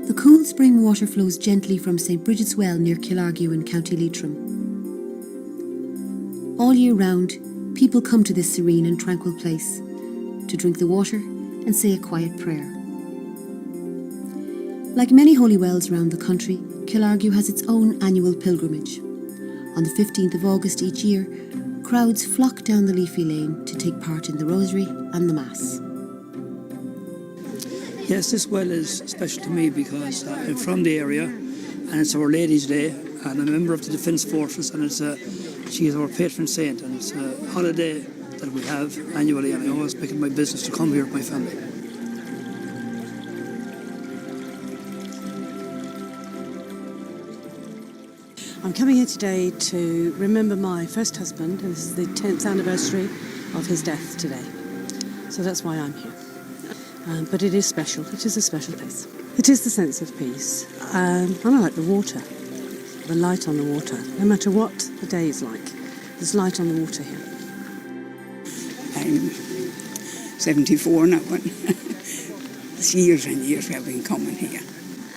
The cool spring water flows gently from St Bridget's Well near Killargue in County Leitrim. All year round, people come to this serene and tranquil place to drink the water and say a quiet prayer. Like many holy wells around the country, Killargue has its own annual pilgrimage. On the 15th of August each year, crowds flock down the leafy lane to take part in the Rosary and the Mass. Yes, this well is special to me because I'm from the area and it's Our Lady's Day, and I'm a member of the Defence Forces, and she is our patron saint, and it's a holiday that we have annually, and I always make it my business to come here with my family. I'm coming here today to remember my first husband, and this is the 10th anniversary of his death today. So that's why I'm here. But it is special. It is a special place. It is the sense of peace. And I like the water, the light on the water. No matter what the day is like, there's light on the water here. I'm 74 now, but it's years and years we've been coming here.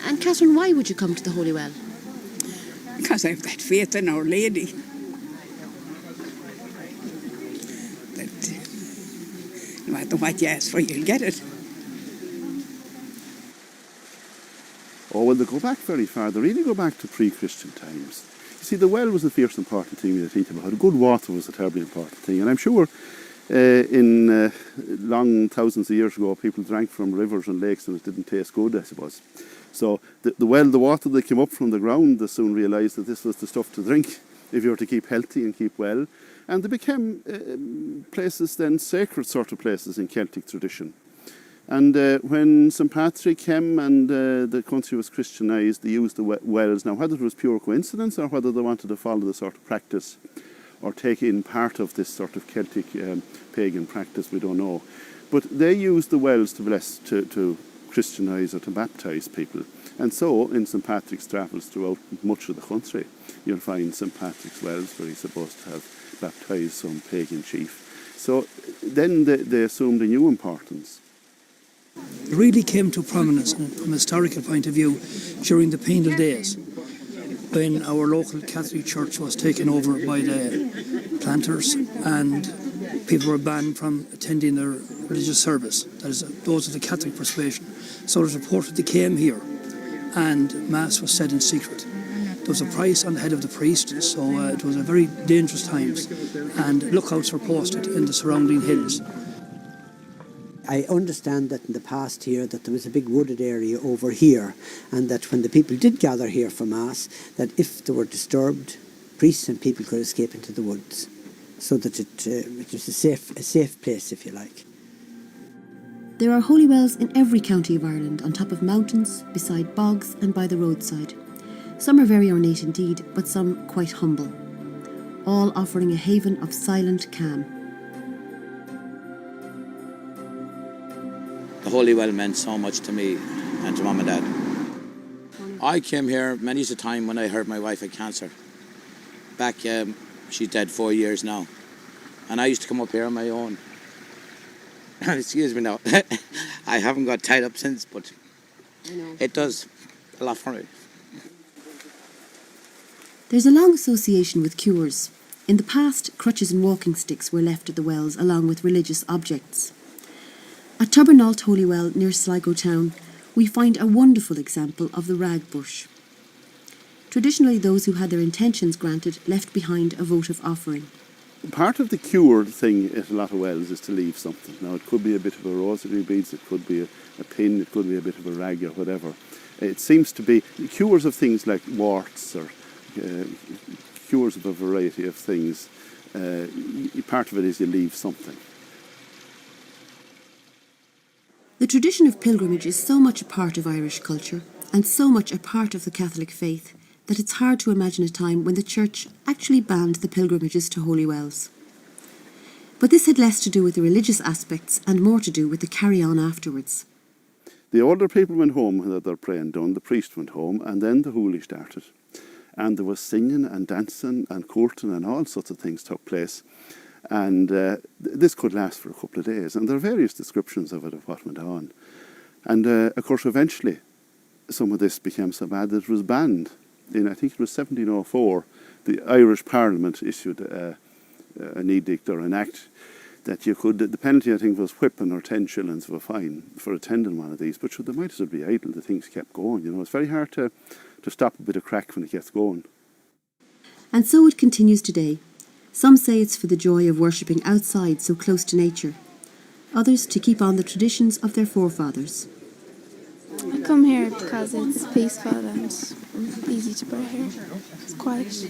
And Catherine, why would you come to the Holy Well? Because I have that faith in Our Lady. That no matter what you ask for, you'll get it. Oh, well, they go back very far. They really go back to pre-Christian times. You see, the well was the first important thing to think about. Good water was a terribly important thing. And I'm sure in long thousands of years ago, people drank from rivers and lakes and it didn't taste good, I suppose. So the water that came up from the ground, they soon realised that this was the stuff to drink if you were to keep healthy and keep well. And they became places then, sacred sort of places in Celtic tradition. And when St Patrick came and the country was Christianised, they used the wells. Now, whether it was pure coincidence or whether they wanted to follow the sort of practice or take in part of this sort of Celtic pagan practice, we don't know. But they used the wells to bless, to Christianise or to baptise people. And so, in St Patrick's travels throughout much of the country, you'll find St Patrick's wells where he's supposed to have baptised some pagan chief. So then they assumed a new importance. It really came to prominence from a historical point of view during the penal days, when our local Catholic Church was taken over by the planters and people were banned from attending their religious service, that is, those of the Catholic persuasion. So it was reported they came here and Mass was said in secret. There was a price on the head of the priest, so it was a very dangerous times, and lookouts were posted in the surrounding hills. I understand that in the past here that there was a big wooded area over here, and that when the people did gather here for Mass, that if they were disturbed, priests and people could escape into the woods, so that it was a safe place, if you like. There are holy wells in every county of Ireland, on top of mountains, beside bogs and by the roadside. Some are very ornate indeed, but some quite humble, all offering a haven of silent calm. The Holy Well meant so much to me and to Mum and Dad. I came here many a time when I heard my wife had cancer. Back, she's dead 4 years now. And I used to come up here on my own. Excuse me now. I haven't got tied up since, but it does a lot for me. There's a long association with cures. In the past, crutches and walking sticks were left at the wells along with religious objects. At Tubernault Holy Well near Sligo town, we find a wonderful example of the rag bush. Traditionally, those who had their intentions granted left behind a votive offering. Part of the cure thing at a lot of wells is to leave something. Now, it could be a bit of a rosary beads, it could be a pin, it could be a bit of a rag or whatever. It seems to be cures of things like warts or cures of a variety of things. Part of it is you leave something. The tradition of pilgrimage is so much a part of Irish culture and so much a part of the Catholic faith that it's hard to imagine a time when the Church actually banned the pilgrimages to holy wells. But this had less to do with the religious aspects and more to do with the carry-on afterwards. The older people went home when their praying done, the priest went home, and then the holy started. And there was singing and dancing and courting and all sorts of things took place. And this could last for a couple of days. And there are various descriptions of it, of what went on. And of course, eventually, some of this became so bad that it was banned. In, I think it was 1704, the Irish Parliament issued an edict or an act that you could, the penalty I think was whipping or 10 shillings of a fine for attending one of these, but they might as well be idle, the things kept going, you know. It's very hard to stop a bit of crack when it gets going. And so it continues today. Some say it's for the joy of worshipping outside so close to nature. Others to keep on the traditions of their forefathers. I come here because it's peaceful and easy to pray here. It's quiet.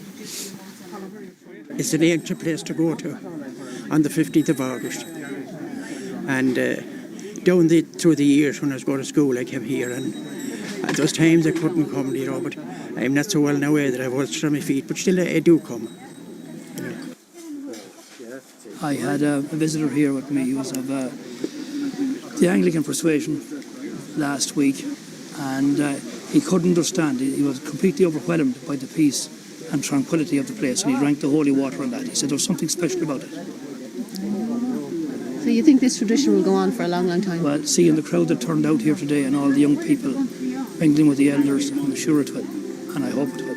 It's an ancient place to go to on the 15th of August. And through the years when I was going to school, I came here, and at those times I couldn't come, you know, but I'm not so well now that I've ulcer on my feet, but still I do come. I had a visitor here with me who was of the Anglican persuasion last week, and he couldn't understand. He was completely overwhelmed by the peace and tranquility of the place, and he drank the holy water on that. He said there was something special about it. So you think this tradition will go on for a long, long time? Well, seeing the crowd that turned out here today and all the young people mingling with the elders, I'm sure it will, and I hope it will.